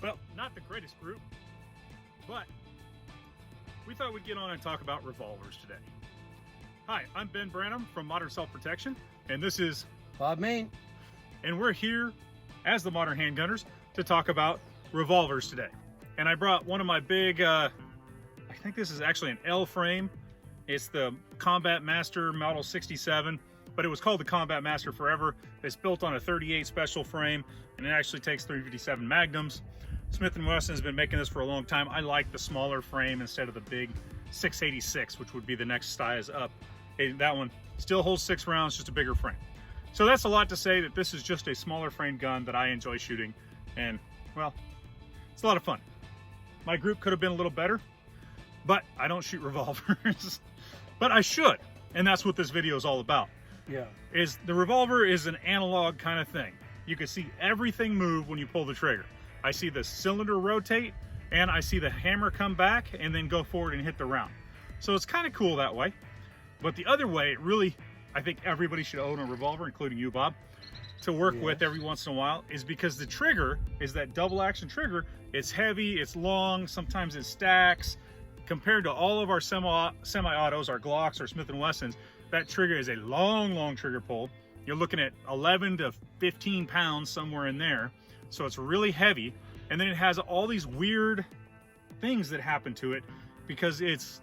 Well, not the greatest group, but we thought we'd get on and talk about revolvers today. Hi, I'm Ben Branam from Modern Self-Protection, and this is Bob Mayne. And we're here as the Modern Handgunners to talk about revolvers today. And I brought one of my big, I think this is actually an L frame. It's the Combat Master Model 67, but it was called the Combat Master forever. It's built on a 38 special frame, and it actually takes 357 Magnums. Smith & Wesson has been making this for a long time. I like the smaller frame instead of the big 686, which would be the next size up. That one still holds 6 rounds, just a bigger frame. So that's a lot to say that this is just a smaller frame gun that I enjoy shooting, and well, it's a lot of fun. My group could have been a little better, but I don't shoot revolvers. But I should, and that's what this video is all about. Yeah. The revolver is an analog kind of thing. You can see everything move when you pull the trigger. I see the cylinder rotate, and I see the hammer come back and then go forward and hit the round. So it's kind of cool that way. But the other way, I think everybody should own a revolver, including you, Bob, to work with every once in a while, is because the trigger is that double action trigger. It's heavy, it's long, sometimes it stacks. Compared to all of our semi-autos, our Glocks or Smith & Wessons, that trigger is a long trigger pull. You're looking at 11 to 15 pounds, somewhere in there. So it's really heavy. And then it has all these weird things that happen to it because it's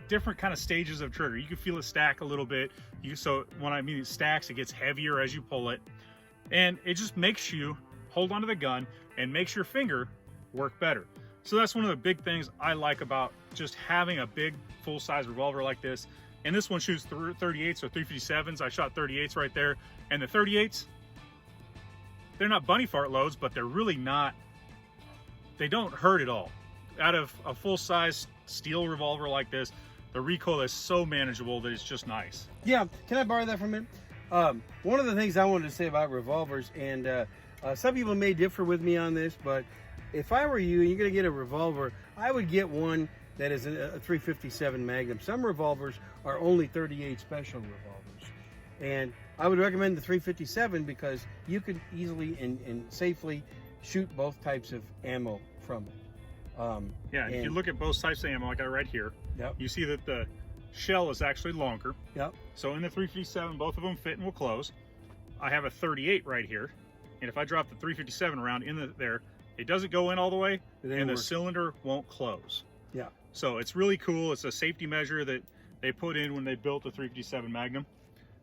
different kind of stages of trigger. You can feel it stack a little bit. So when I mean it stacks, it gets heavier as you pull it. And it just makes you hold onto the gun and makes your finger work better. So that's one of the big things I like about just having a big full-size revolver like this. And this one shoots 38s or 357s. I shot 38s right there. And the 38s, they're not bunny fart loads, but they're really not, they don't hurt at all. Out of a full-size steel revolver like this, the recoil is so manageable that it's just nice. Yeah, can I borrow that for a minute? One of the things I wanted to say about revolvers, and some people may differ with me on this, but if I were you and you're going to get a revolver, I would get one that is a 357 Magnum. Some revolvers are only 38 special revolvers. And I would recommend the 357 because you could easily and safely shoot both types of ammo from it. Yeah, if you look at both types of ammo, like I right here, you see that the shell is actually longer. Yep. So in the 357, both of them fit and will close. I have a 38 right here, and if I drop the 357 round in there, it doesn't go in all the way, and the cylinder won't close. Yeah. So it's really cool. It's a safety measure that they put in when they built the 357 Magnum.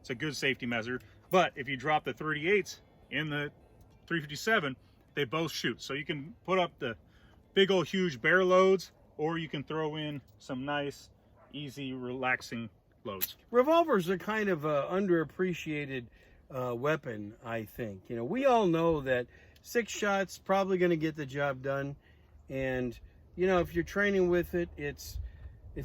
It's a good safety measure. But if you drop the 38s in the 357, they both shoot. So you can put up the big old huge bear loads, or you can throw in some nice, easy, relaxing loads. Revolvers are kind of an underappreciated weapon, I think. You know, we all know that 6 shots probably going to get the job done, and you know, if you're training with it, it's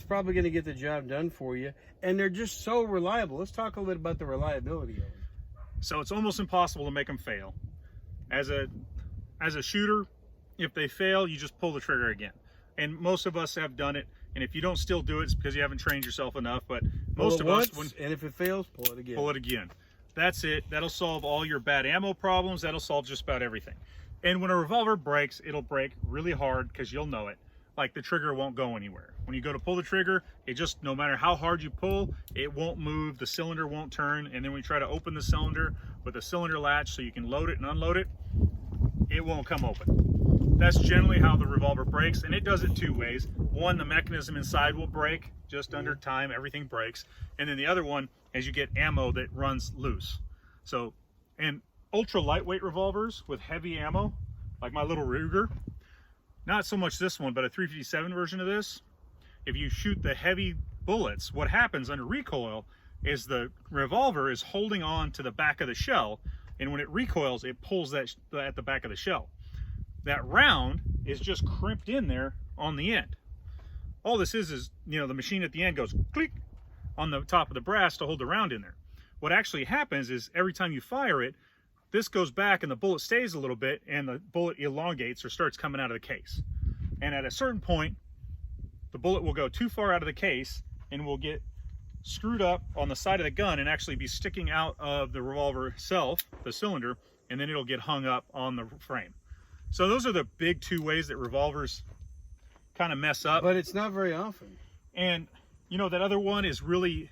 probably going to get the job done for you. And they're just so reliable. Let's talk a little bit about the reliability of them. So it's almost impossible to make them fail. As a shooter, if they fail, you just pull the trigger again. And most of us have done it. And if you don't still do it, it's because you haven't trained yourself enough. But most of us, and if it fails, pull it again. Pull it again. That's it. That'll solve all your bad ammo problems. That'll solve just about everything. And when a revolver breaks, it'll break really hard because you'll know it. Like the trigger won't go anywhere. When you go to pull the trigger, it just, no matter how hard you pull, it won't move, the cylinder won't turn, and then when you try to open the cylinder with a cylinder latch so you can load it and unload it, it won't come open. That's generally how the revolver breaks, and it does it 2 ways. One, the mechanism inside will break, just under time, everything breaks. And then the other one, as you get ammo that runs loose. So, and ultra lightweight revolvers with heavy ammo, like my little Ruger, not so much this one, but a 357 version of this, if you shoot the heavy bullets, what happens under recoil is the revolver is holding on to the back of the shell, and when it recoils, it pulls that at the back of the shell. That round is just crimped in there on the end. All this is, you know, the machine at the end goes click on the top of the brass to hold the round in there. What actually happens is every time you fire it, this goes back and the bullet stays a little bit and the bullet elongates or starts coming out of the case. And at a certain point, the bullet will go too far out of the case and will get screwed up on the side of the gun and actually be sticking out of the revolver itself, the cylinder, and then it'll get hung up on the frame. So those are the big two ways that revolvers kind of mess up. But it's not very often. And you know, that other one is really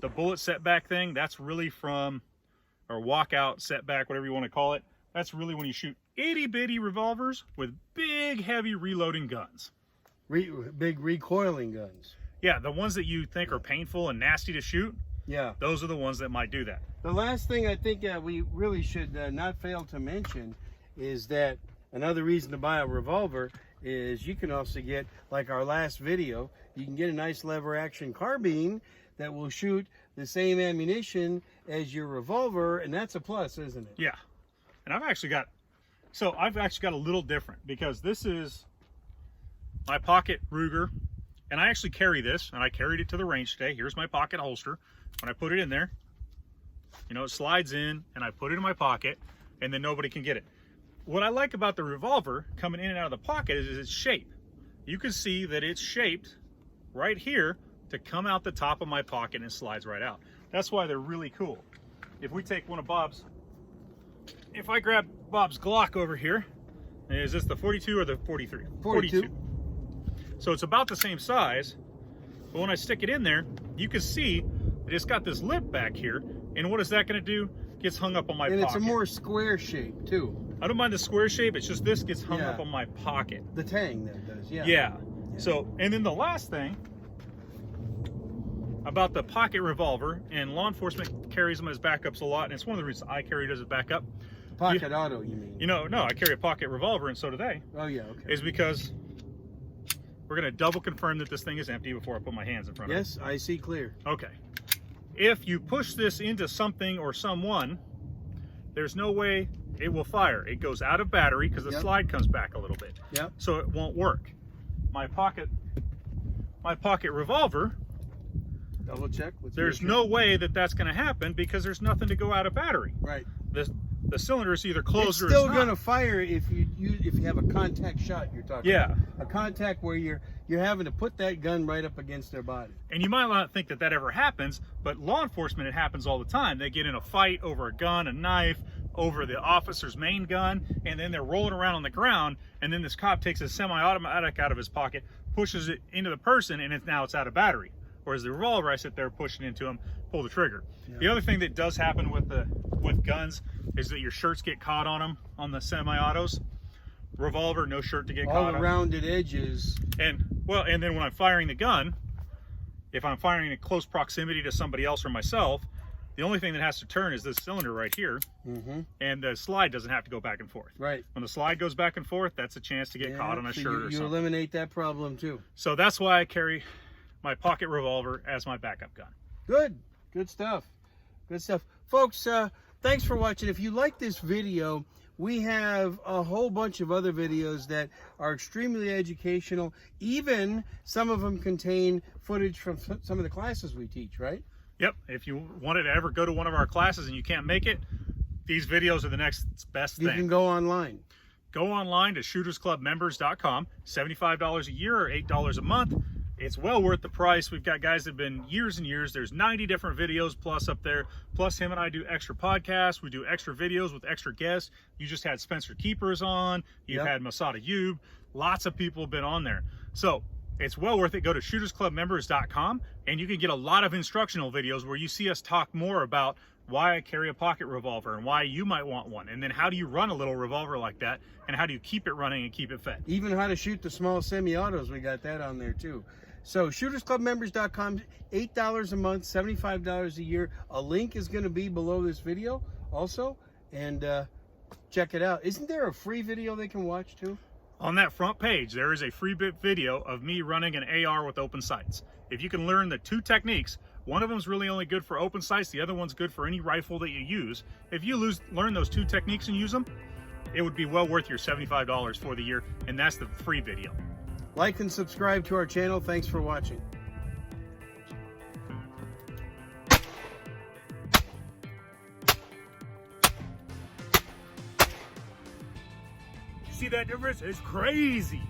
the bullet setback thing. That's really from, or walkout setback, whatever you want to call it. That's really when you shoot itty bitty revolvers with big heavy reloading guns. Big recoiling guns. Yeah, the ones that you think are painful and nasty to shoot. Yeah. Those are the ones that might do that. The last thing I think we really should not fail to mention is that another reason to buy a revolver is you can also get, like our last video, you can get a nice lever action carbine that will shoot the same ammunition as your revolver, and that's a plus, isn't it? Yeah. And I've actually got a little different, because this is my pocket Ruger, and I actually carry this, and I carried it to the range today. Here's my pocket holster. When I put it in there, you know, it slides in, and I put it in my pocket, and then nobody can get it. What I like about the revolver coming in and out of the pocket is its shape. You can see that it's shaped right here to come out the top of my pocket, and it slides right out. That's why they're really cool. If we take one of Bob's, if I grab Bob's Glock over here, is this the 42 or the 43? 42. So it's about the same size, but when I stick it in there, you can see that it's got this lip back here, and what is that going to do? Gets hung up on my pocket. And it's a more square shape too. I don't mind the square shape, it's just this gets hung up on my pocket. The tang that does, yeah. Yeah. So, and then the last thing about the pocket revolver, and law enforcement carries them as backups a lot, and it's one of the reasons I carry it as a backup. Pocket auto, you mean? You know, no, I carry a pocket revolver, and so do they. Oh yeah, okay. Is because we're going to double confirm that this thing is empty before I put my hands in front of it. Yes, I see clear. Okay. If you push this into something or someone, there's no way it will fire. It goes out of battery because the slide comes back a little bit. Yep. So it won't work. My pocket revolver, double check. There's no way that that's going to happen because there's nothing to go out of battery. Right. The cylinder is either closed or it's it's still not. going to fire if you have a contact shot. You're talking. Yeah. About. A contact where you're having to put that gun right up against their body. And you might not think that ever happens, but law enforcement, it happens all the time. They get in a fight over a gun, a knife, over the officer's main gun, and then they're rolling around on the ground, and then this cop takes a semi-automatic out of his pocket, pushes it into the person, and now it's out of battery. Whereas the revolver, I sit there pushing into him, pull the trigger. Yeah. The other thing that does happen with guns is that your shirts get caught on them on the semi-autos. Revolver, no shirt to get caught on. All the rounded edges. And then when I'm firing the gun, if I'm firing in close proximity to somebody else or myself, the only thing that has to turn is this cylinder right here, and the slide doesn't have to go back and forth. Right. When the slide goes back and forth, that's a chance to get caught on a shirt or something. You eliminate that problem too. So that's why I carry my pocket revolver as my backup gun. Good stuff. Good stuff. Folks, thanks for watching. If you like this video, we have a whole bunch of other videos that are extremely educational. Even some of them contain footage from some of the classes we teach, right? Yep. If you wanted to ever go to one of our classes and you can't make it, these videos are the next best thing. You can go online. Go online to shootersclubmembers.com. $75 a year or $8 a month. It's well worth the price. We've got guys that have been years and years. There's 90 different videos plus up there. Plus him and I do extra podcasts. We do extra videos with extra guests. You just had Spencer Keepers on. You've had Masada Yub. Lots of people have been on there. So it's well worth it. Go to shootersclubmembers.com and you can get a lot of instructional videos where you see us talk more about why I carry a pocket revolver and why you might want one. And then how do you run a little revolver like that? And how do you keep it running and keep it fed? Even how to shoot the small semi-autos. We got that on there too. So shootersclubmembers.com, $8 a month, $75 a year. A link is going to be below this video also. And check it out. Isn't there a free video they can watch too? On that front page, there is a free video of me running an AR with open sights. If you can learn the two techniques, one of them is really only good for open sights, the other one's good for any rifle that you use. If you learn those two techniques and use them, it would be well worth your $75 for the year, and that's the free video. Like and subscribe to our channel. Thanks for watching. See that difference? It's crazy.